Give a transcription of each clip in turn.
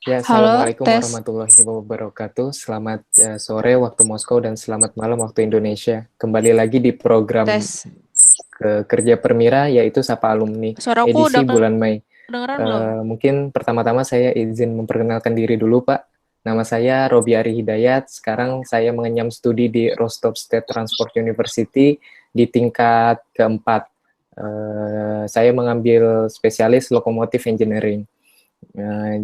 Ya, Halo, Assalamualaikum tes. warahmatullahi wabarakatuh. Selamat sore waktu Moskow dan selamat malam waktu Indonesia. Kembali lagi di program Tes. Kerja Permira, yaitu Sapa Alumni, Suaraku edisi udah bulan Mei. kedengeran belum? Mungkin pertama-tama saya izin memperkenalkan diri dulu, Pak. Nama saya Robi Ari Hidayat. Sekarang saya mengenyam studi di Rostov State Transport University di tingkat keempat. Saya mengambil spesialis lokomotif engineering.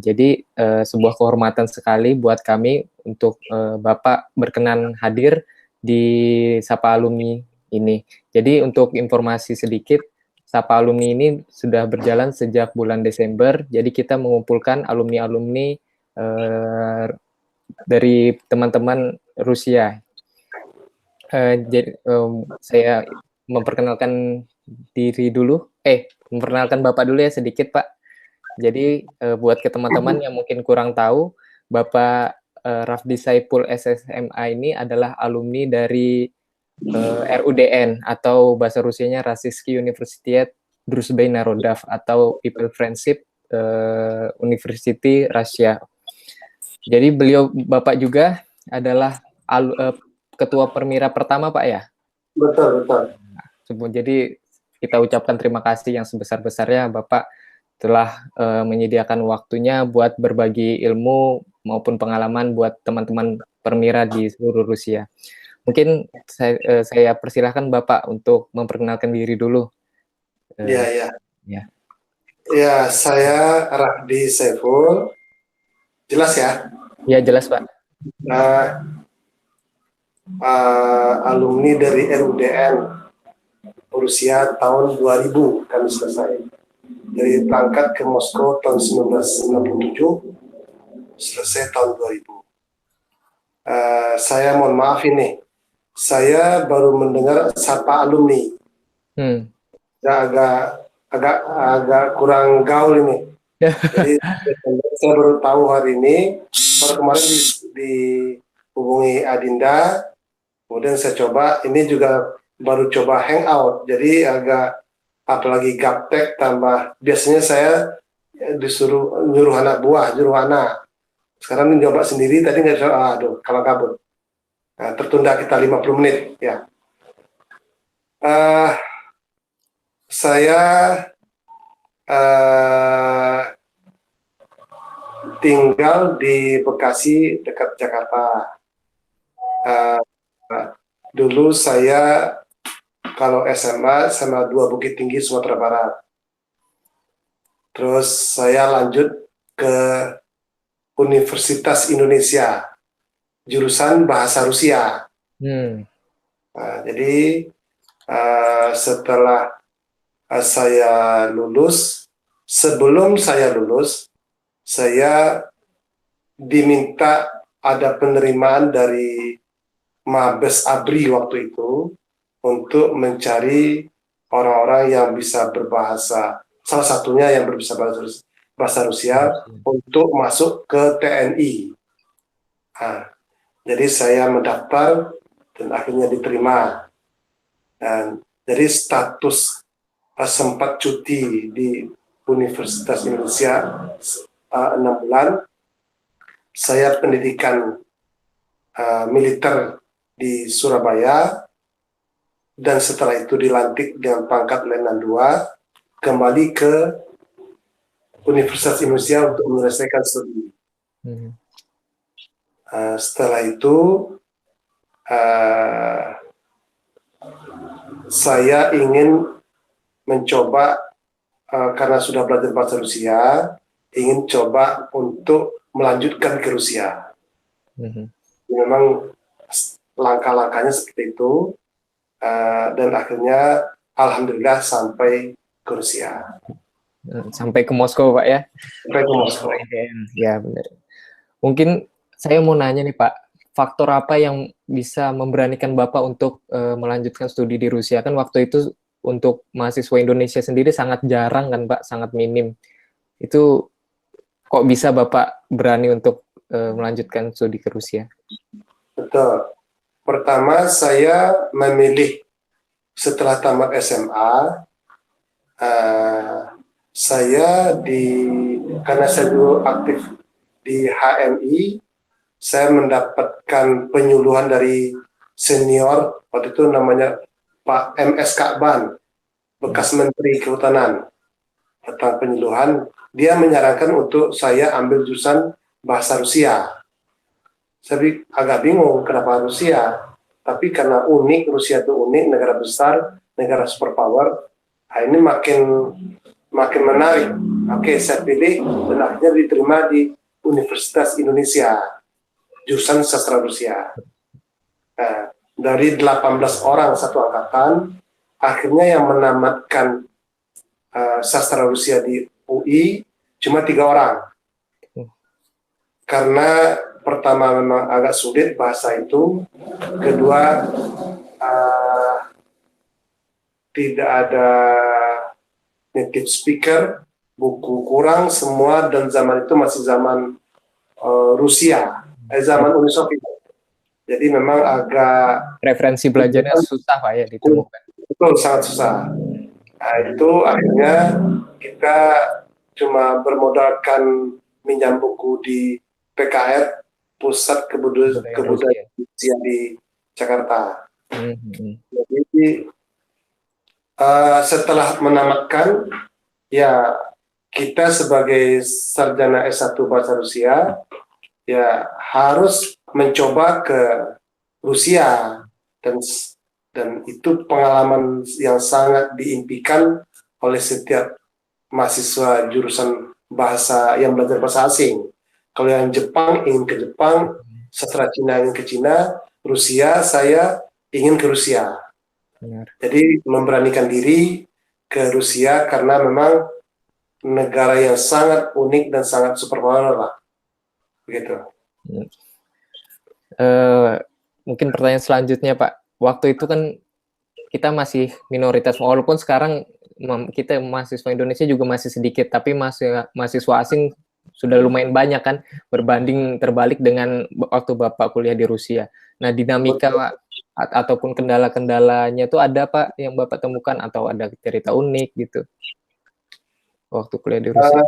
Jadi sebuah kehormatan sekali buat kami untuk Bapak berkenan hadir di Sapa Alumni ini. Jadi untuk informasi sedikit, Sapa Alumni ini sudah berjalan sejak bulan Desember. Jadi kita mengumpulkan alumni-alumni dari teman-teman Rusia. Saya memperkenalkan diri dulu. Memperkenalkan Bapak dulu ya sedikit, Pak. Jadi buat ke teman-teman yang mungkin kurang tahu, Bapak Rafdi Saipul SSMA ini adalah alumni dari RUDN atau bahasa Rusianya Rossiyski Universitet Druzhbay Narodov atau People Friendship University Russia. Jadi beliau Bapak juga adalah ketua Permira pertama, Pak ya? Betul, betul. Jadi kita ucapkan terima kasih yang sebesar-besarnya Bapak telah menyediakan waktunya buat berbagi ilmu maupun pengalaman buat teman-teman Permira di seluruh Rusia. Mungkin saya persilahkan Bapak untuk memperkenalkan diri dulu. Ya, ya. Ya. Ya, saya Rahdi Saiful. Jelas ya? Ya, jelas Pak. Nah, alumni dari RUDN Rusia tahun 2000 kami selesai. Dari berangkat ke Moskow tahun 1997, selesai tahun 2000. Saya mohon maaf ini, saya baru mendengar Sapa Alumni. Agak kurang gaul ini. Jadi saya baru tahu hari ini, baru kemarin dihubungi Adinda, kemudian saya coba, ini juga baru coba hangout, jadi agak, apalagi gaptek tambah, biasanya saya disuruh nyuruh anak buah, nyuruh anak. Sekarang ini coba sendiri, tadi nggak bisa, aduh, kalau kabur. Nah, tertunda kita 50 menit, ya. Saya tinggal di Bekasi dekat Jakarta. Dulu saya kalau SMA 2 Bukit Tinggi Sumatera Barat. Terus saya lanjut ke Universitas Indonesia, jurusan Bahasa Rusia. Jadi setelah saya lulus, sebelum saya lulus, saya diminta ada penerimaan dari Mabes ABRI waktu itu untuk mencari orang-orang yang bisa berbahasa, salah satunya yang berbisa bahasa Rusia untuk masuk ke TNI. Jadi saya mendaftar dan akhirnya diterima. Dan jadi status sempat cuti di Universitas Indonesia 6 bulan. Saya pendidikan militer di Surabaya, dan setelah itu dilantik dengan pangkat Letnan 2, kembali ke Universitas Indonesia untuk menyelesaikan studi. Setelah itu saya ingin mencoba, karena sudah belajar bahasa Rusia, ingin coba untuk melanjutkan ke Rusia. Memang langkah-langkahnya seperti itu, dan akhirnya alhamdulillah sampai ke Rusia. Sampai ke Moskow, Pak ya? Sampai ke Moskow. Ya, benar. Mungkin saya mau nanya nih, Pak, faktor apa yang bisa memberanikan Bapak untuk melanjutkan studi di Rusia? Kan waktu itu untuk mahasiswa Indonesia sendiri sangat jarang kan, Pak, sangat minim. Itu kok bisa Bapak berani untuk melanjutkan studi ke Rusia? Betul. Pertama, saya memilih setelah tamat SMA, karena saya dulu aktif di HMI, saya mendapatkan penyuluhan dari senior, waktu itu namanya Pak MS Kakban, bekas Menteri Kehutanan, tentang penyuluhan. Dia menyarankan untuk saya ambil jurusan bahasa Rusia. Saya agak bingung kenapa Rusia, tapi karena unik, Rusia itu unik, negara besar, negara superpower. Nah, ini makin menarik. Oke, saya pilih dan akhirnya diterima di Universitas Indonesia, jurusan sastra Rusia. Nah, dari 18 orang satu angkatan, akhirnya yang menamatkan sastra Rusia di UI cuma 3 orang. Karena pertama memang agak sulit bahasa itu, kedua tidak ada native speaker, buku kurang semua, dan zaman itu masih zaman Rusia, zaman Uni Soviet. Jadi memang agak referensi belajarnya susah Pak ya ditemukan. Betul, sangat susah. Nah, itu akhirnya kita cuma bermodalkan minjam buku di PKR, Pusat Kebudayaan Rusia di Jakarta. Jadi setelah menamatkan, ya kita sebagai sarjana S1 Bahasa Rusia ya harus mencoba ke Rusia, dan itu pengalaman yang sangat diimpikan oleh setiap mahasiswa jurusan bahasa yang belajar bahasa asing. Kalau yang Jepang ingin ke Jepang, sastra Cina ingin ke Cina, Rusia saya ingin ke Rusia. Benar. Jadi memberanikan diri ke Rusia karena memang negara yang sangat unik dan sangat superpower lah. Begitu. Mungkin pertanyaan selanjutnya Pak, waktu itu kan kita masih minoritas, walaupun sekarang kita mahasiswa Indonesia juga masih sedikit, tapi mahasiswa asing sudah lumayan banyak kan, berbanding terbalik dengan waktu Bapak kuliah di Rusia. Nah, dinamika Pak, ataupun kendala-kendalanya itu ada Pak yang Bapak temukan, atau ada cerita unik gitu waktu kuliah di Rusia?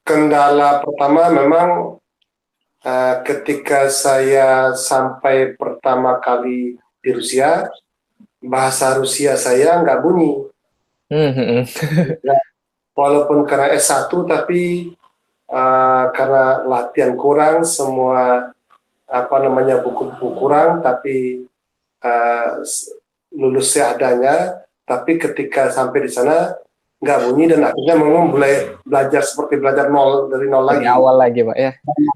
Kendala pertama memang ketika saya sampai pertama kali di Rusia, bahasa Rusia saya nggak bunyi. Walaupun karena S1, tapi karena latihan kurang, semua buku-buku kurang, tapi lulus seadanya. Tapi ketika sampai di sana nggak bunyi, dan akhirnya memang mulai belajar seperti belajar dari nol lagi. Dari awal lagi Pak ya.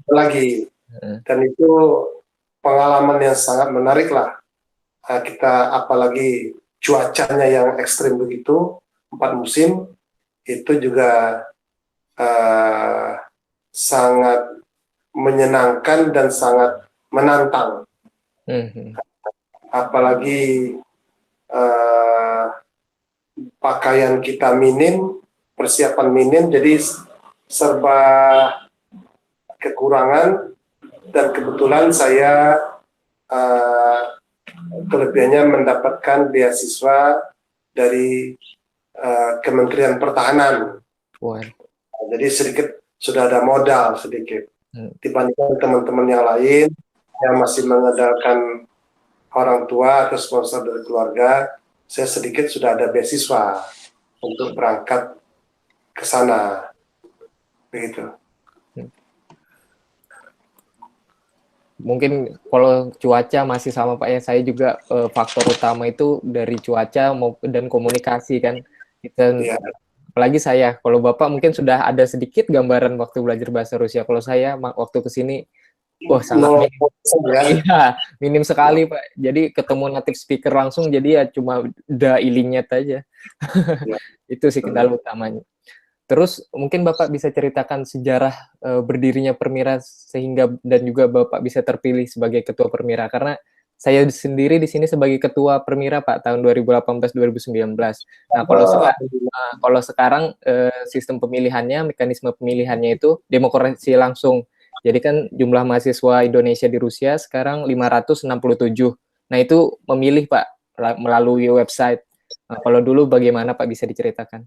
Lagi. Dan itu pengalaman yang sangat menarik lah. Kita apalagi cuacanya yang ekstrim begitu, 4 musim, itu juga sangat menyenangkan dan sangat menantang. Apalagi pakaian kita minim, persiapan minim, jadi serba kekurangan, dan kebetulan saya kelebihannya mendapatkan beasiswa dari Kementerian Pertahanan. Jadi sedikit sudah ada modal sedikit dibandingkan teman-teman yang lain yang masih mengandalkan orang tua atau sponsor dari keluarga. Saya sedikit sudah ada beasiswa untuk berangkat ke sana, begitu. Mungkin kalau cuaca masih sama Pak ya, saya juga faktor utama itu dari cuaca dan komunikasi kan. Kita, apalagi saya, kalau Bapak mungkin sudah ada sedikit gambaran waktu belajar bahasa Rusia. Kalau saya waktu kesini, wah sangat minim, minim sekali Pak. Jadi ketemu native speaker langsung, jadi ya cuma udah ilinyet aja. Itu sih kendala utamanya. Terus mungkin Bapak bisa ceritakan sejarah berdirinya Permira sehingga dan juga Bapak bisa terpilih sebagai ketua Permira, karena saya sendiri di sini sebagai ketua Permira Pak tahun 2018-2019. Nah, kalau sekarang sistem pemilihannya, mekanisme pemilihannya itu demokrasi langsung. Jadi kan jumlah mahasiswa Indonesia di Rusia sekarang 567. Nah, itu memilih Pak melalui website. Nah, kalau dulu bagaimana Pak, bisa diceritakan?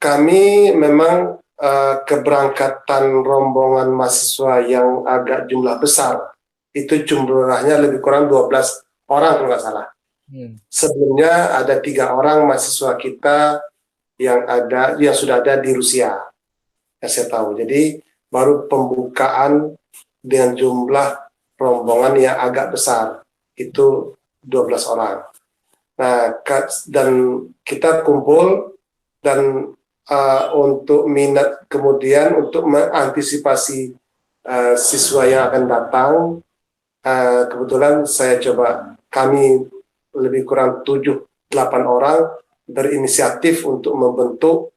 Kami memang keberangkatan rombongan mahasiswa yang agak jumlah besar, itu jumlahnya lebih kurang 12 orang kalau nggak salah. Sebelumnya ada 3 orang mahasiswa kita yang sudah ada di Rusia, yang saya tahu. Jadi baru pembukaan dengan jumlah rombongan yang agak besar, itu 12 orang. Nah, dan kita kumpul dan untuk minat, kemudian untuk mengantisipasi siswa yang akan datang, kebetulan kami lebih kurang 7-8 orang berinisiatif untuk membentuk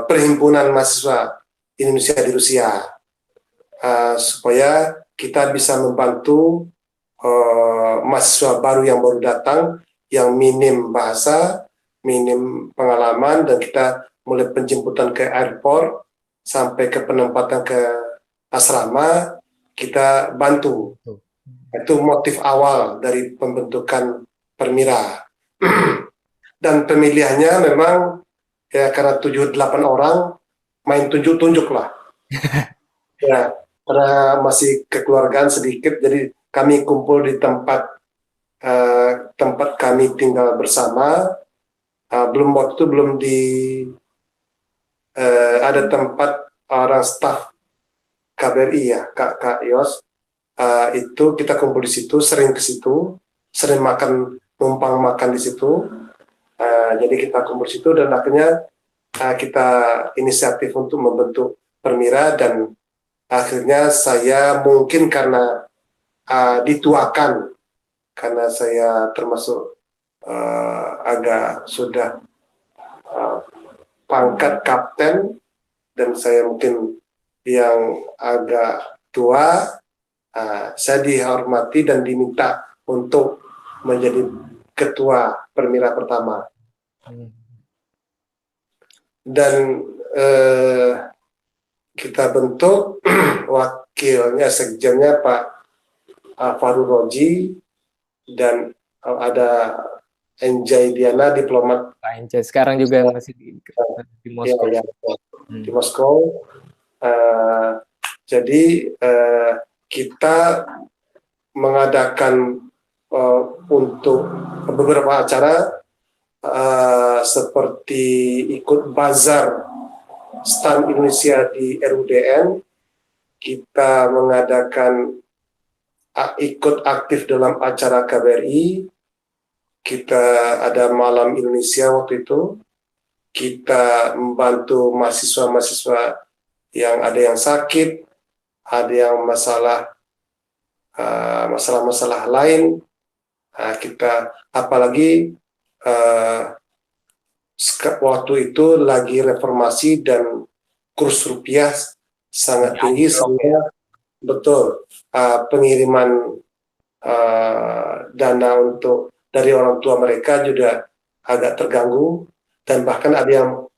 perhimpunan mahasiswa Indonesia di Rusia, supaya kita bisa membantu mahasiswa baru yang baru datang, yang minim bahasa, minim pengalaman, dan kita mulai penjemputan ke airport sampai ke penempatan ke asrama, kita bantu. Itu motif awal dari pembentukan Permira. Dan pemilihannya memang ya karena 7-8 orang main tunjuk-tunjuk lah. Ya, karena masih kekeluargaan sedikit, jadi kami kumpul di tempat kami tinggal bersama. Belum ada tempat orang staf KBRI ya, Kak Yos. Itu kita kumpul di situ, sering ke situ, sering numpang makan di situ. Jadi kita kumpul di situ dan akhirnya kita inisiatif untuk membentuk Permira, dan akhirnya saya mungkin karena dituakan, karena saya termasuk agak sudah pangkat kapten, dan saya mungkin yang agak tua, saya dihormati dan diminta untuk menjadi ketua Permira pertama. Dan kita bentuk wakilnya, sekjennya Pak Faru Roji, dan ada Enjay Diana, diplomat. Pak Enjay sekarang juga masih di Moskow. Ya, di Moskow. Jadi kita mengadakan untuk beberapa acara seperti ikut bazar stand Indonesia di RUDN, kita mengadakan ikut aktif dalam acara KBRI, kita ada Malam Indonesia waktu itu, kita membantu mahasiswa-mahasiswa yang ada yang sakit, ada yang masalah-masalah lain. Kita apalagi waktu itu lagi reformasi dan kurs rupiah sangat tinggi, sehingga betul pengiriman dana dari orang tua mereka juga agak terganggu, dan bahkan ada yang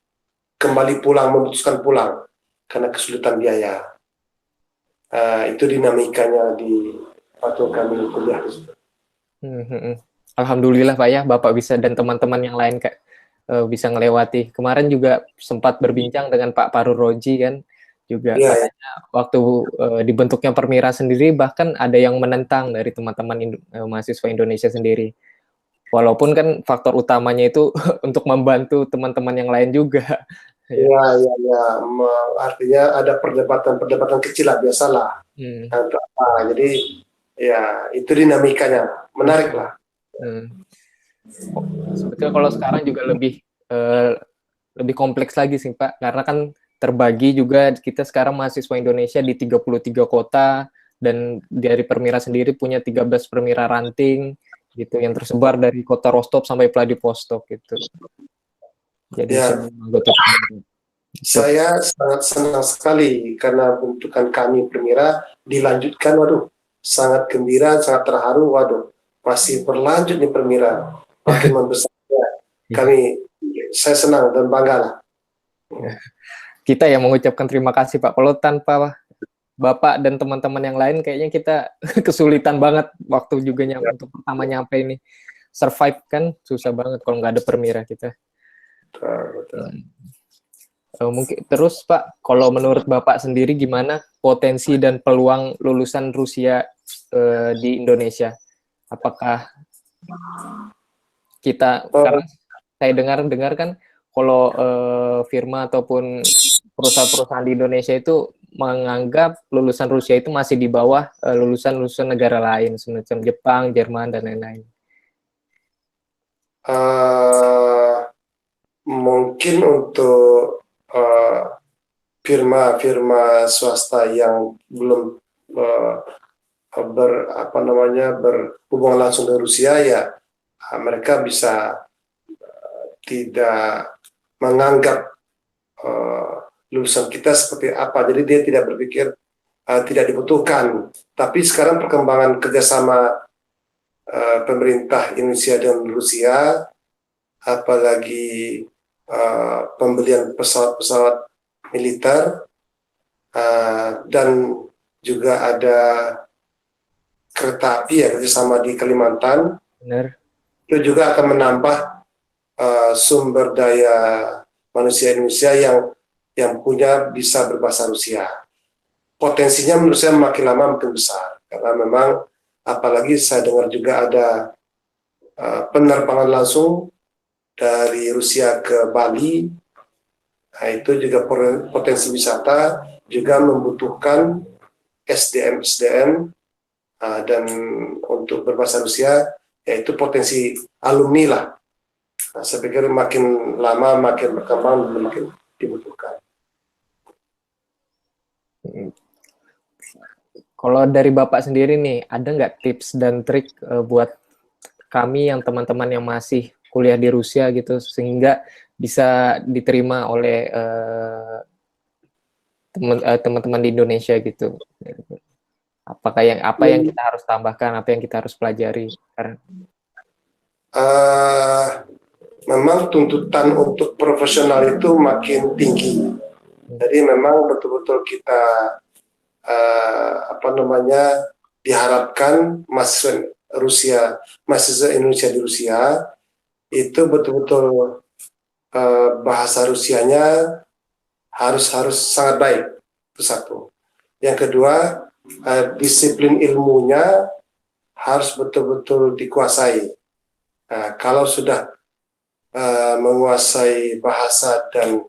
memutuskan pulang karena kesulitan biaya. Itu dinamikanya di waktu kami kuliah di situ. Alhamdulillah Pak ya, Bapak bisa dan teman-teman yang lain bisa ngelewati. Kemarin juga sempat berbincang dengan Pak Faru Roji kan, juga katanya waktu dibentuknya Permira sendiri bahkan ada yang menentang dari teman-teman mahasiswa Indonesia sendiri. Walaupun kan faktor utamanya itu untuk membantu teman-teman yang lain juga. Iya. Artinya ada perdebatan kecil lah, biasalah. Jadi ya itu dinamikanya, menarik lah. Sebetulnya kalau sekarang juga lebih kompleks lagi sih Pak, karena kan terbagi juga, kita sekarang mahasiswa Indonesia di 33 kota, dan dari Permira sendiri punya 13 Permira ranting gitu, yang tersebar dari kota Rostov sampai Vladivostok gitu. Jadi ya, saya sangat senang sekali karena bentukan kami Permira dilanjutkan. Waduh, sangat gembira, sangat terharu. Waduh, masih berlanjut nih Permira, makin membesar. Saya senang dan bangga lah. Kita yang mengucapkan terima kasih Pak. Kalau tanpa Bapak dan teman-teman yang lain, kayaknya kita kesulitan banget waktu juga untuk pertama nyampe ini. Survive kan susah banget kalau nggak ada Permira kita. Betul. Mungkin terus Pak, kalau menurut Bapak sendiri gimana potensi dan peluang lulusan Rusia di Indonesia? Apakah kita, Oh, karena saya dengar kan kalau firma ataupun perusahaan-perusahaan di Indonesia itu menganggap lulusan Rusia itu masih di bawah lulusan-lulusan negara lain semacam Jepang, Jerman dan lain-lain. mungkin untuk firma-firma swasta yang belum uh, berhubungan langsung dengan Rusia, ya mereka bisa tidak menganggap lulusan kita seperti apa. Jadi dia tidak berpikir tidak dibutuhkan. Tapi sekarang perkembangan kerjasama pemerintah Indonesia dan Rusia, apalagi pembelian pesawat-pesawat militer, dan juga ada kereta api ya kerjasama di Kalimantan. Benar. Itu juga akan menambah sumber daya manusia Indonesia yang punya bisa berbahasa Rusia. Potensinya menurut saya makin lama makin besar, karena memang apalagi saya dengar juga ada penerbangan langsung dari Rusia ke Bali. Nah, itu juga potensi wisata, juga membutuhkan SDM dan untuk berbahasa Rusia, yaitu potensi alumni lah. Nah, saya pikir makin lama makin berkembang dan makin dibutuhkan. Kalau dari Bapak sendiri nih, ada nggak tips dan trik buat kami yang teman-teman yang masih kuliah di Rusia gitu, sehingga bisa diterima oleh teman-teman di Indonesia gitu? Apa yang kita harus tambahkan, apa yang kita harus pelajari? Memang tuntutan untuk profesional itu makin tinggi. Jadi memang betul-betul kita diharapkan mahasiswa Indonesia di Rusia itu betul-betul bahasa Rusianya harus sangat baik. Itu satu. Yang kedua, disiplin ilmunya harus betul-betul dikuasai. Nah, kalau sudah menguasai bahasa dan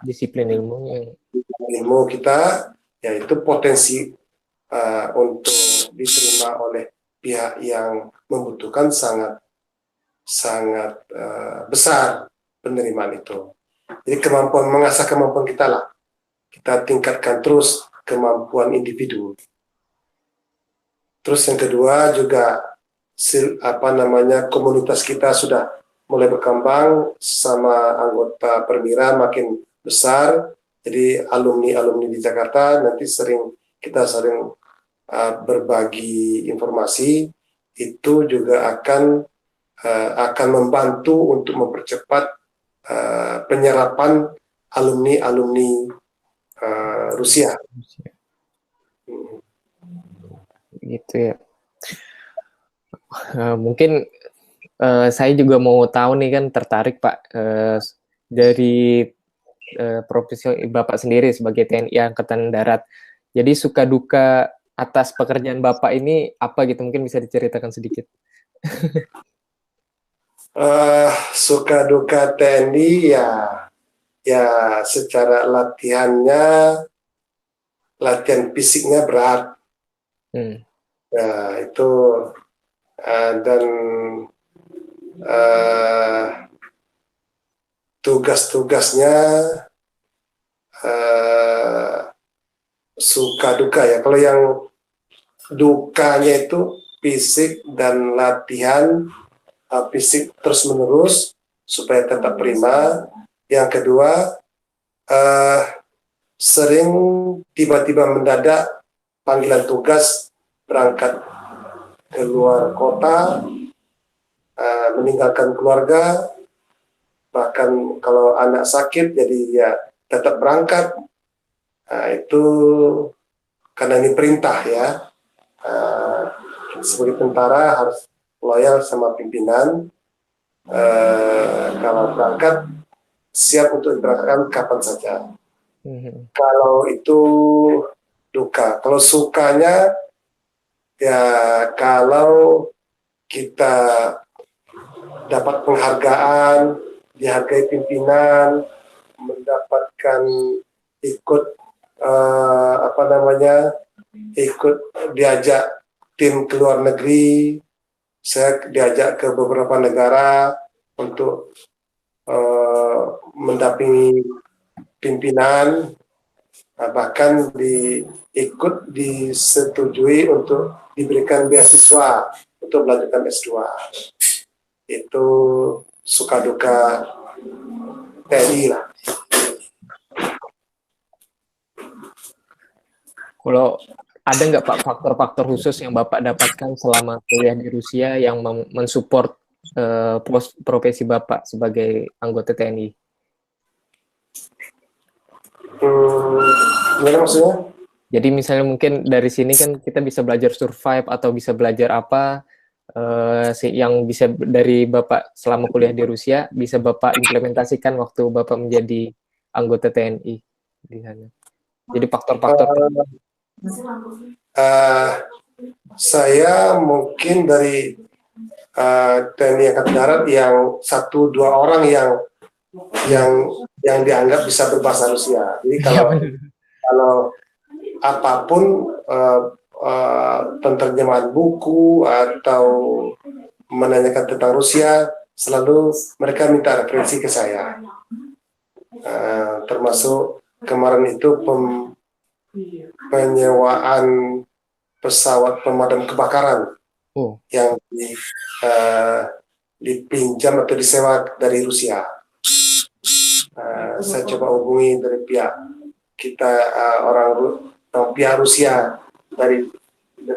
disiplin ilmu kita, yaitu potensi untuk diterima oleh pihak yang membutuhkan sangat besar penerimaan itu. Jadi mengasah kemampuan kita lah. Kita tingkatkan terus kemampuan individu. Terus yang kedua juga komunitas kita sudah mulai berkembang sama anggota perwira makin besar. Jadi alumni di Jakarta nanti kita sering berbagi informasi, itu juga akan membantu untuk mempercepat penyerapan alumni Rusia. Gitu ya. Mungkin saya juga mau tahu nih, kan tertarik Pak, dari profesi Bapak sendiri sebagai TNI Angkatan Darat. Jadi suka duka atas pekerjaan Bapak ini apa gitu, mungkin bisa diceritakan sedikit. Suka duka TNI ya secara latihan fisiknya berat. Itu dan tugas-tugasnya suka duka ya. Kalau yang dukanya itu fisik dan latihan fisik terus menerus supaya tetap prima. Yang kedua, sering tiba-tiba mendadak panggilan tugas berangkat ke luar kota, meninggalkan keluarga, bahkan kalau anak sakit jadi ya tetap berangkat. Nah, itu karena ini perintah ya, sebagai tentara harus loyal sama pimpinan. Kalau berangkat siap untuk diberangkatkan kapan saja. Mhm. Kalau itu duka. Kalau sukanya, ya kalau kita dapat penghargaan, dihargai pimpinan, mendapatkan ikut apa namanya, ikut diajak tim ke luar negeri, saya diajak ke beberapa negara untuk mendampingi pimpinan, bahkan disetujui untuk diberikan beasiswa untuk melanjutkan S2. Itu suka duka TNI lah. Kalau ada nggak Pak faktor-faktor khusus yang Bapak dapatkan selama kuliah di Rusia yang mensupport profesi Bapak sebagai anggota TNI? Gimana maksudnya? Jadi misalnya mungkin dari sini kan kita bisa belajar survive atau bisa belajar apa yang bisa dari Bapak selama kuliah di Rusia bisa Bapak implementasikan waktu Bapak menjadi anggota TNI di sana. Jadi faktor-faktor saya mungkin dari TNI Angkatan Darat yang 1-2 orang yang dianggap bisa berbahasa Rusia. Jadi kalau apapun penterjemahan buku atau menanyakan tentang Rusia, selalu mereka minta referensi ke saya. Termasuk kemarin itu penyewaan pesawat pemadam kebakaran yang dipinjam atau disewa dari Rusia. Saya coba hubungi dari pihak kita pihak Rusia dari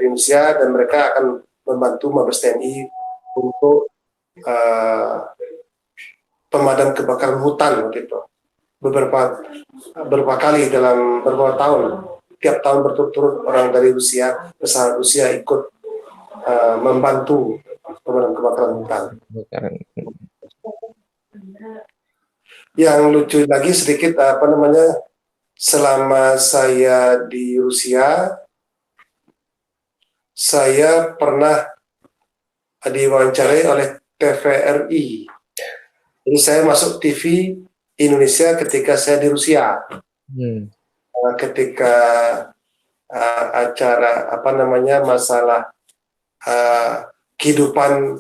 Rusia, dan mereka akan membantu Mabes TNI untuk pemadam kebakaran hutan waktu itu. Beberapa kali dalam beberapa tahun, tiap tahun berturut-turut orang dari Rusia, pesawat Rusia ikut membantu pemadam kebakaran hutan. Yang lucu lagi sedikit, selama saya di Rusia, saya pernah diwawancarai oleh TVRI. Jadi saya masuk TV Indonesia ketika saya di Rusia. Ketika acara masalah kehidupan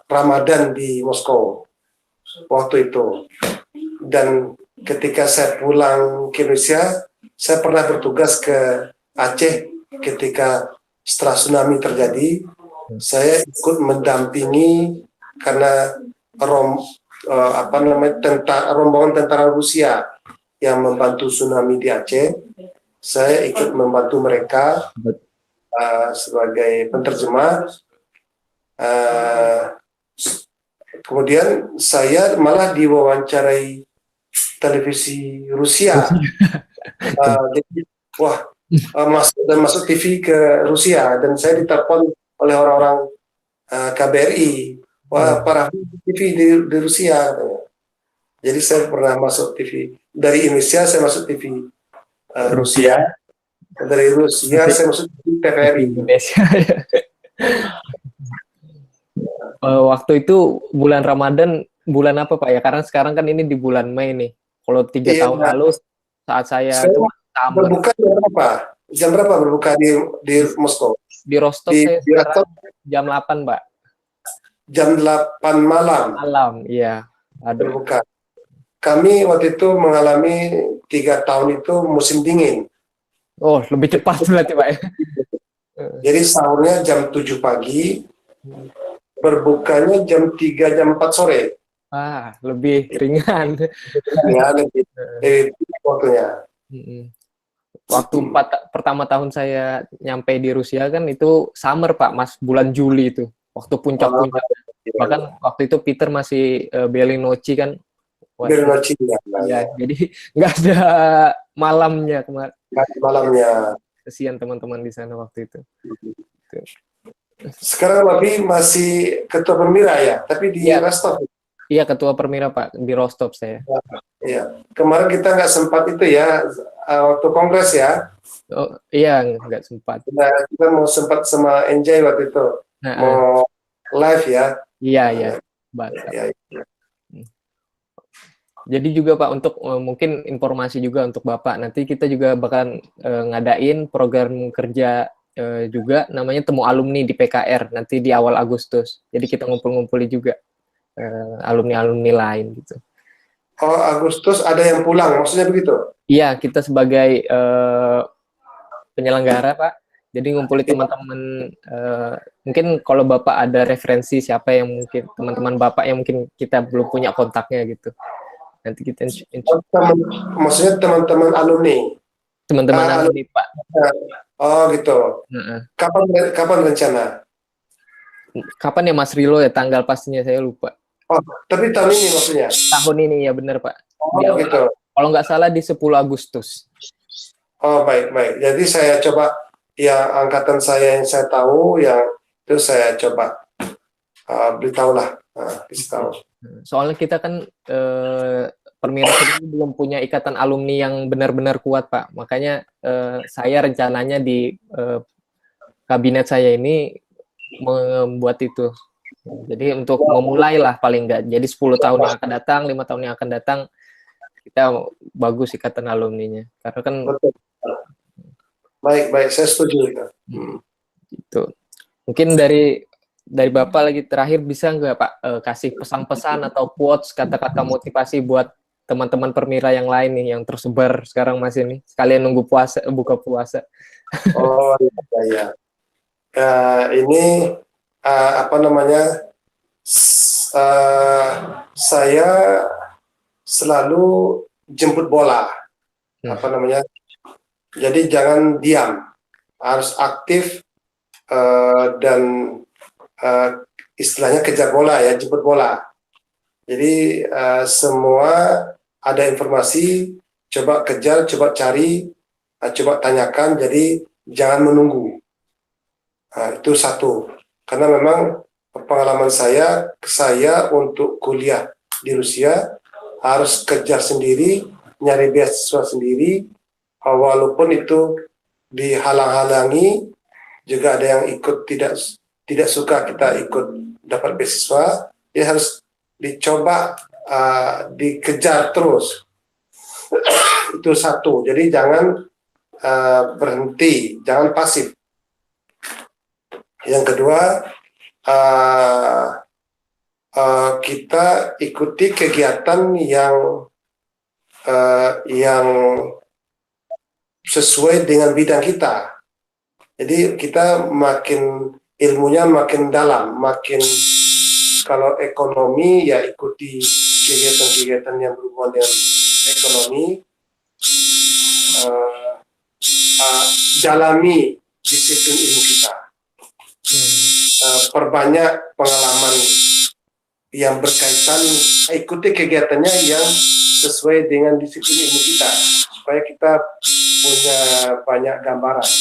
Ramadan di Moskow waktu itu. Dan ketika saya pulang ke Indonesia, saya pernah bertugas ke Aceh ketika setelah tsunami terjadi. Saya ikut mendampingi karena rombongan tentara Rusia yang membantu tsunami di Aceh. Saya ikut membantu mereka sebagai penterjemah. Kemudian saya malah diwawancarai televisi Rusia. Jadi, masuk TV ke Rusia, dan saya ditelepon oleh orang-orang KBRI. Para TV di Rusia. Jadi saya pernah masuk TV dari Indonesia, saya masuk TV Rusia. Dari Rusia saya masuk TV TVRI Indonesia. Waktu itu bulan Ramadan, bulan apa Pak ya? Karena sekarang kan ini di bulan Mei nih. Kalau 3 tahun lalu saat saya itu berbuka jam berapa berbuka di Moskow? Di Rostov saya sekarang jam 8 Pak. Jam 8 malam. Iya. Berbuka. Kami waktu itu mengalami 3 tahun itu musim dingin. Oh, lebih cepat berarti Pak ya. Jadi sahurnya jam 7 pagi, berbukanya jam 3, jam 4 sore. Lebih ringan. Ya, lebih waktunya. Waktu pertama tahun saya nyampe di Rusia kan itu summer Pak, Mas, bulan Juli itu. Waktu puncak-puncak. Bahkan waktu itu Peter masih Belinoci kan. Belinoci ya. Jadi nggak ada malamnya kemarin. Malamnya. Kesian teman-teman di sana waktu itu. Sekarang lebih masih ketua perwira ya, tapi di Rostov. Iya, ketua Permira Pak di Rostov saya. Iya. Kemarin kita nggak sempat itu ya, waktu kongres ya. Oh, iya, nggak sempat. Kita mau sempat sama Enjoy waktu itu. Nah, Mau live ya. iya, iya, Ya, batal. ya, ya. Jadi juga Pak, untuk mungkin informasi juga untuk Bapak, nanti kita juga bakalan ngadain program kerja juga namanya Temu Alumni di PKR nanti di awal Agustus. Jadi kita ngumpul-ngumpuli juga alumni-alumni lain gitu. Oh, Agustus ada yang pulang, maksudnya begitu? Iya, kita sebagai penyelenggara Pak, jadi ngumpuli teman-teman, mungkin kalau Bapak ada referensi siapa yang mungkin teman-teman Bapak yang mungkin kita belum punya kontaknya gitu. Nanti kita Maksudnya teman-teman alumni. teman-teman alumni Pak. Oh gitu. Nah, Kapan rencana? kapan ya Mas Rilo ya, tanggal pastinya saya lupa. Oh, tapi tahun ini maksudnya? Tahun ini ya benar Pak. Oh gitu. Kalau nggak salah di 10 Agustus. Oh baik. Jadi saya coba yang angkatan saya yang saya tahu yang itu saya coba beritahu lah, beritahu. Soalnya kita kan Permira ini belum punya ikatan alumni yang benar-benar kuat Pak. Makanya saya rencananya di kabinet saya ini membuat itu. Jadi untuk memulai lah paling nggak. Jadi 10 tahun yang akan datang, 5 tahun yang akan datang, kita bagus ikatan alumninya. Karena kan Betul. Baik, saya setuju itu. Gitu. Mungkin dari Bapak lagi terakhir bisa nggak Pak kasih pesan-pesan atau quotes, kata-kata motivasi buat teman-teman Permira yang lain nih yang tersebar sekarang masih nih sekalian nunggu puasa, buka puasa. Oh iya. Ini apa namanya? Saya selalu jemput bola. Apa namanya? Jadi jangan diam, harus aktif dan istilahnya kejar bola ya, jemput bola. Jadi semua ada informasi, coba kejar, coba cari, coba tanyakan. Jadi jangan menunggu. Itu satu. Karena memang pengalaman saya untuk kuliah di Rusia harus kejar sendiri, nyari beasiswa sendiri, walaupun itu dihalang-halangi, juga ada yang ikut tidak suka kita ikut dapat beasiswa, dia harus dicoba, dikejar terus. Itu satu. Jadi jangan berhenti, jangan pasif. Yang kedua, kita ikuti kegiatan yang sesuai dengan bidang kita. Jadi kita makin ilmunya makin dalam, makin kalau ekonomi ya ikuti kegiatan-kegiatan yang berhubungan dengan ekonomi, jalani disiplin ilmu kita, perbanyak pengalaman yang berkaitan, ikuti kegiatannya yang sesuai dengan disiplin ilmu kita, supaya kita punya banyak gambaran.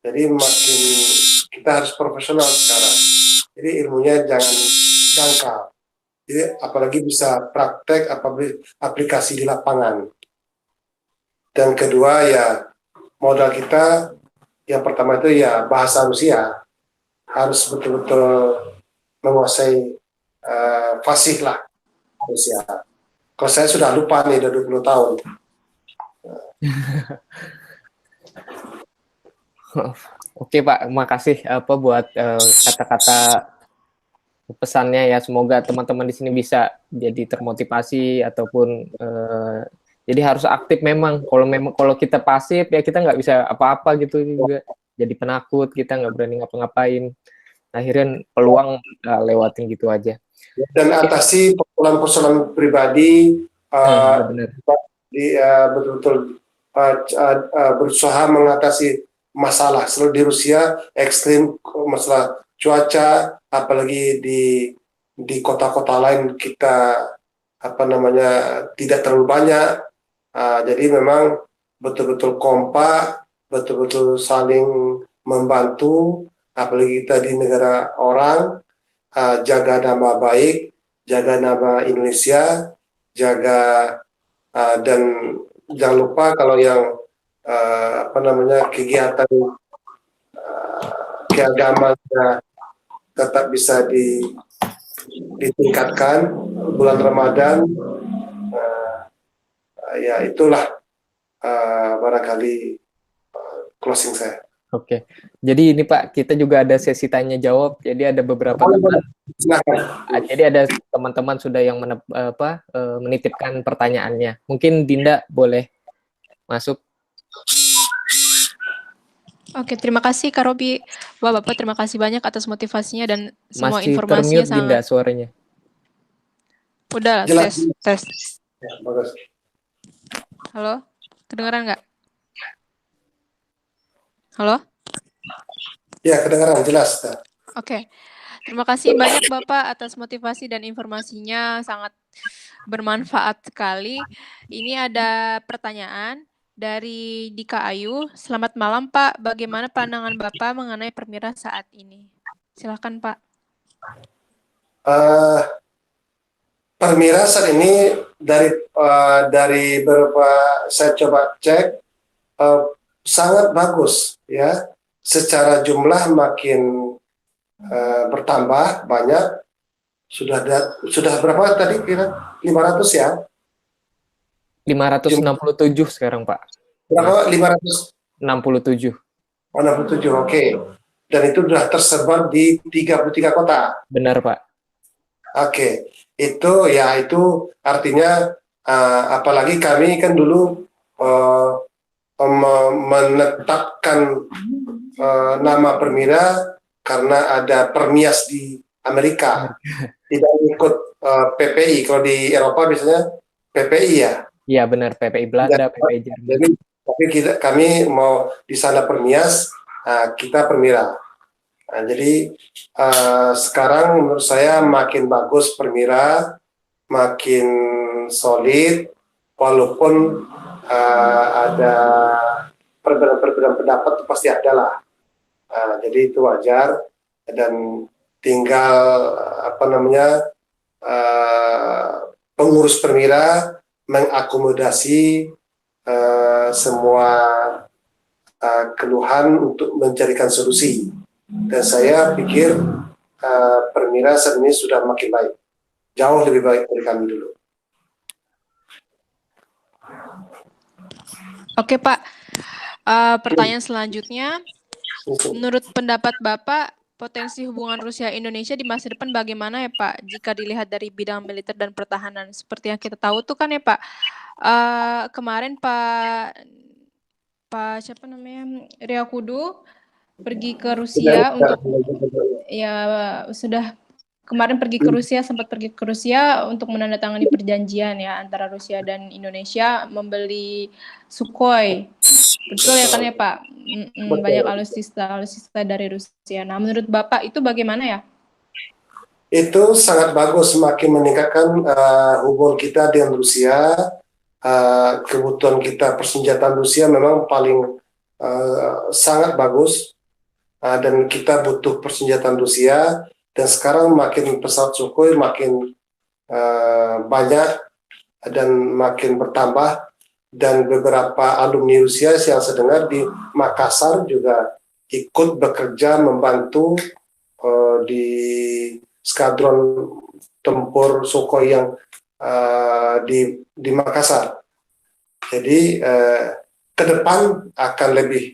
Jadi makin kita harus profesional sekarang. Jadi ilmunya jangan dangkal. Jadi apalagi bisa praktek, aplikasi di lapangan. Dan kedua ya modal kita yang pertama itu ya bahasa Rusia, harus betul-betul menguasai fasih lah Rusia. Kalau saya sudah lupa nih, udah 20 tahun. Oke Pak, makasih buat kata-kata pesannya ya. Semoga teman-teman di sini bisa jadi termotivasi ataupun jadi harus aktif memang. Kalau kita pasif ya kita nggak bisa apa-apa gitu juga. Jadi penakut, kita nggak berani ngapa-ngapain. Akhirnya peluang lewatin gitu aja. Dan atasi persoalan-persoalan pribadi, betul-betul berusaha mengatasi masalah. Selalu di Rusia ekstrim, masalah cuaca, apalagi di kota-kota lain kita tidak terlalu banyak. Jadi memang betul-betul kompak, betul-betul saling membantu, apalagi kita di negara orang, jaga nama baik, jaga nama Indonesia, jaga dan jangan lupa kalau yang kegiatan keagamaan tetap bisa ditingkatkan bulan Ramadan. Ya itulah barangkali closing saya. Oke, jadi ini Pak, kita juga ada sesi tanya jawab. Jadi ada beberapa teman. Jadi ada teman-teman sudah yang menitipkan pertanyaannya. Mungkin Dinda boleh masuk. Oke, terima kasih Kak Robi. Wah, Bapak terima kasih banyak atas motivasinya dan semua Masih informasinya termute Dinda suaranya. Udah, Jelas. tes. Ya, bagus. Halo, kedengeran nggak? Halo? Ya, kedengaran jelas. Oke. Terima kasih banyak Bapak atas motivasi dan informasinya, sangat bermanfaat sekali. Ini ada pertanyaan dari Dika Ayu. Selamat malam Pak, bagaimana pandangan Bapak mengenai Permira saat ini? Silakan Pak. Permira saat ini dari beberapa saya coba cek sangat bagus ya. Secara jumlah makin bertambah banyak. Sudah berapa tadi kira 500 ya? 567 sekarang Pak. Berapa? 567. 67. Oh, 67, oke. Dan itu sudah tersebar di 33 kota. Benar Pak. Oke, itu artinya apalagi kami kan dulu menetapkan nama Permira karena ada Permias di Amerika, tidak ikut PPI. Kalau di Eropa biasanya PPI ya. Iya benar, PPI Belanda, PPI Jerman. Jadi kami mau di sana Permias, kita Permira. Nah, jadi sekarang menurut saya makin bagus Permira, makin solid, walaupun ada perbedaan pendapat itu pasti ada lah. Jadi itu wajar dan tinggal pengurus Permira mengakomodasi semua keluhan untuk mencarikan solusi. Dan saya pikir Permira saat ini sudah makin baik, jauh lebih baik dari kami dulu. Oke Pak, pertanyaan selanjutnya, menurut pendapat Bapak, potensi hubungan Rusia-Indonesia di masa depan bagaimana ya Pak, jika dilihat dari bidang militer dan pertahanan? Seperti yang kita tahu tuh kan ya Pak, kemarin Pak siapa namanya, Riyakudu pergi ke Rusia untuk sudah kemarin sempat pergi ke Rusia untuk menandatangani perjanjian ya antara Rusia dan Indonesia membeli Sukhoi. Betul ya kan ya Pak? Banyak alutsista dari Rusia. Nah, menurut Bapak itu bagaimana ya? Itu sangat bagus, semakin meningkatkan hubungan kita dengan Rusia. Kebutuhan kita persenjataan Rusia memang paling sangat bagus, dan kita butuh persenjataan Rusia. Dan sekarang makin pesawat Sukhoi makin banyak dan makin bertambah. Dan beberapa alumni Rusia yang saya dengar di Makassar juga ikut bekerja membantu di skadron tempur Sukhoi yang di Makassar. Jadi ke depan akan lebih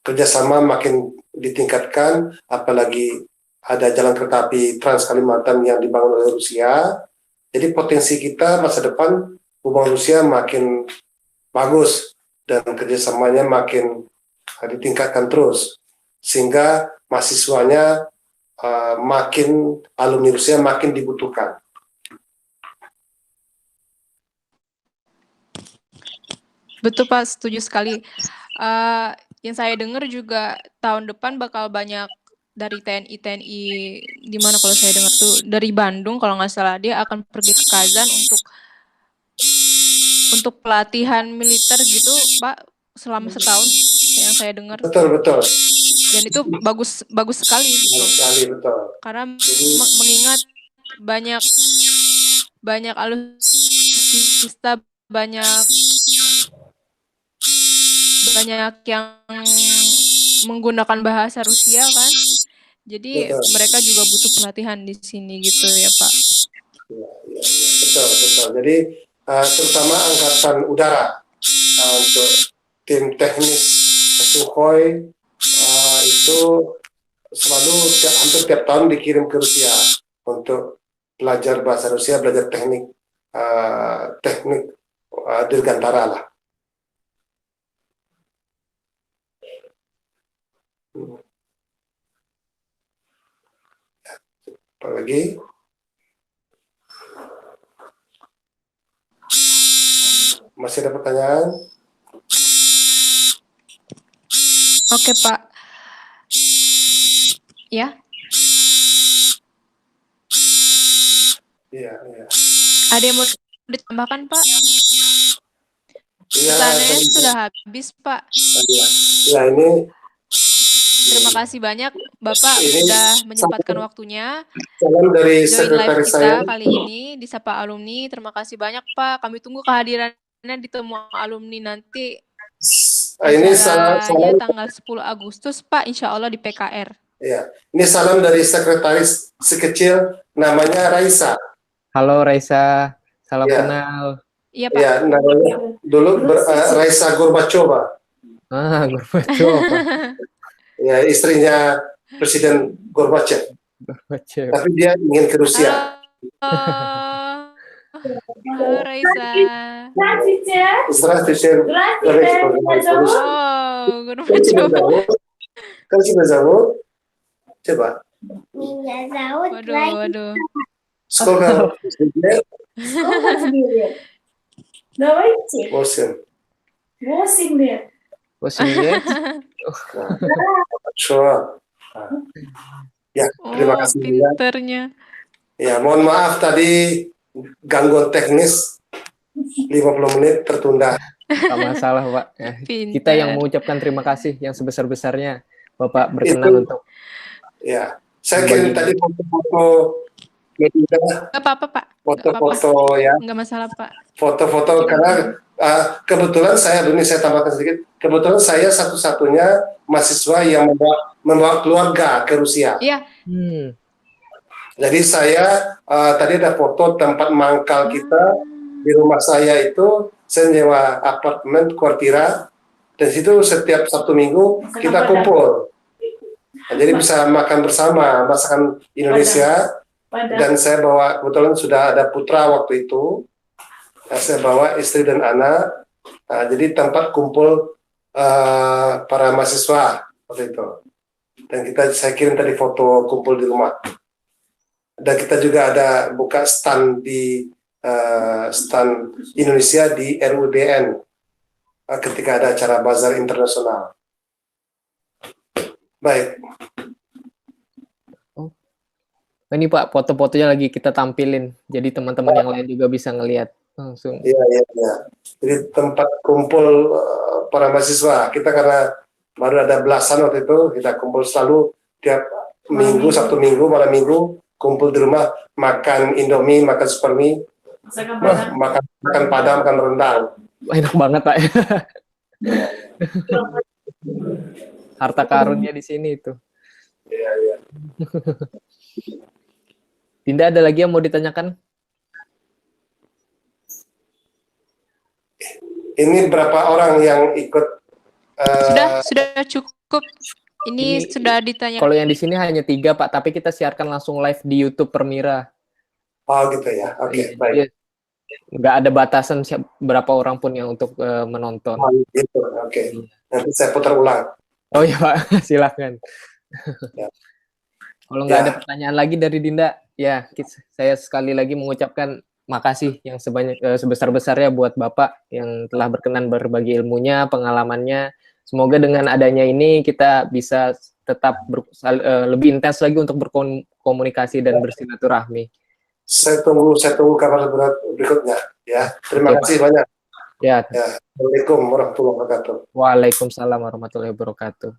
kerjasama makin ditingkatkan, apalagi ada jalan kereta api Trans Kalimantan yang dibangun oleh Rusia. Jadi potensi kita masa depan hubungan Rusia makin bagus dan kerjasamanya makin ditingkatkan terus, sehingga mahasiswanya alumni Rusia makin dibutuhkan. Betul Pak, setuju sekali. Yang saya dengar juga tahun depan bakal banyak dari TNI di mana kalau saya dengar tuh dari Bandung kalau nggak salah, dia akan pergi ke Kazan untuk pelatihan militer gitu Pak selama setahun yang saya dengar. Betul. Dan itu bagus sekali gitu. Betul. Karena mengingat banyak alutsista, banyak yang menggunakan bahasa Rusia kan. Jadi Betul. mereka juga butuh pelatihan di sini gitu ya Pak. Betul. Jadi terutama angkatan udara untuk tim teknis Sukhoi itu selalu hampir tiap tahun dikirim ke Rusia untuk belajar bahasa Rusia, belajar teknik dirgantara lah. Apa lagi? Masih ada pertanyaan? Oke Pak. Ya. Iya. Ada yang mau ditambahkan Pak? Iya. Pertanyaannya sudah habis Pak. Ya ini. Terima kasih banyak Bapak sudah menyempatkan waktunya. Salam dari join live sekretaris kita saya. Kali ini di Sapa Alumni. Terima kasih banyak Pak. Kami tunggu kehadirannya di Temuan Alumni nanti. Ini salam tanggal 10 Agustus Pak, insya Allah di PKR. Ya, ini salam dari sekretaris sekecil namanya Raisa. Halo Raisa, salam kenal. Iya Pak. Ya, namanya dulu Raisa Gorbachova. Gorbachova. Ya, istrinya Presiden Gorbachev. Tapi dia ingin ke Rusia. Halo Raisa. Здравствуйте. Gorbachova. Как тебя зовут? Coba. Меня зовут Waduh. Сколько лет? Давайте. 8. 8 лет. 8 лет? Хорошо. Ya, terima kasih. Pinternya. Ya, mohon maaf tadi gangguan teknis 50 menit tertunda. Tak masalah Pak. Kita yang mengucapkan terima kasih yang sebesar-besarnya Bapak berkenan untuk. Ya, saya kirim tadi foto-foto media. Gak apa-apa Pak. Foto-foto ya. Enggak masalah Pak. Foto-foto karena kebetulan saya tambahkan sedikit. Kebetulan saya satu-satunya mahasiswa yang membawa keluarga ke Rusia. Iya. Jadi saya tadi ada foto tempat mangkal kita di rumah saya itu. Saya nyewa apartemen kuartira. Dan situ setiap Sabtu Minggu kita kumpul. Nah, jadi bisa makan bersama masakan Indonesia. Dan saya bawa, kebetulan sudah ada putra waktu itu. Nah, saya bawa istri dan anak. Nah, jadi tempat kumpul para mahasiswa waktu itu. Dan saya kirim tadi foto kumpul di rumah. Dan kita juga ada buka stand di stand Indonesia di RUBN ketika ada acara bazar internasional. Baik. Ini Pak, foto-fotonya lagi kita tampilin. Jadi teman-teman yang lain juga bisa ngelihat langsung. Iya. Jadi tempat kumpul para mahasiswa. Kita karena baru ada belasan waktu itu, kita kumpul selalu tiap minggu, Sabtu Minggu, malam Minggu, kumpul di rumah, makan Indomie, makan super mie, makan padang, makan rendang. Enak banget Pak. Harta karunnya di sini itu. Iya. Dinda, ada lagi yang mau ditanyakan? Ini berapa orang yang ikut? Sudah cukup. Ini sudah ditanya. Kalau yang di sini hanya 3 Pak, tapi kita siarkan langsung live di YouTube Permira. Oh gitu ya, oke, baik. Nggak ada batasan berapa orang pun yang untuk menonton. Oh gitu, oke. Nanti saya putar ulang. Oh iya Pak, silakan. Ya. Kalau nggak ada pertanyaan lagi dari Dinda, ya saya sekali lagi mengucapkan makasih yang sebesar-besarnya buat Bapak yang telah berkenan berbagi ilmunya, pengalamannya. Semoga dengan adanya ini kita bisa tetap lebih intens lagi untuk berkomunikasi dan bersilaturahmi. Saya tunggu kabar berikutnya. Ya, terima kasih banyak. Ya. Assalamualaikum warahmatullahi wabarakatuh. Waalaikumsalam warahmatullahi wabarakatuh.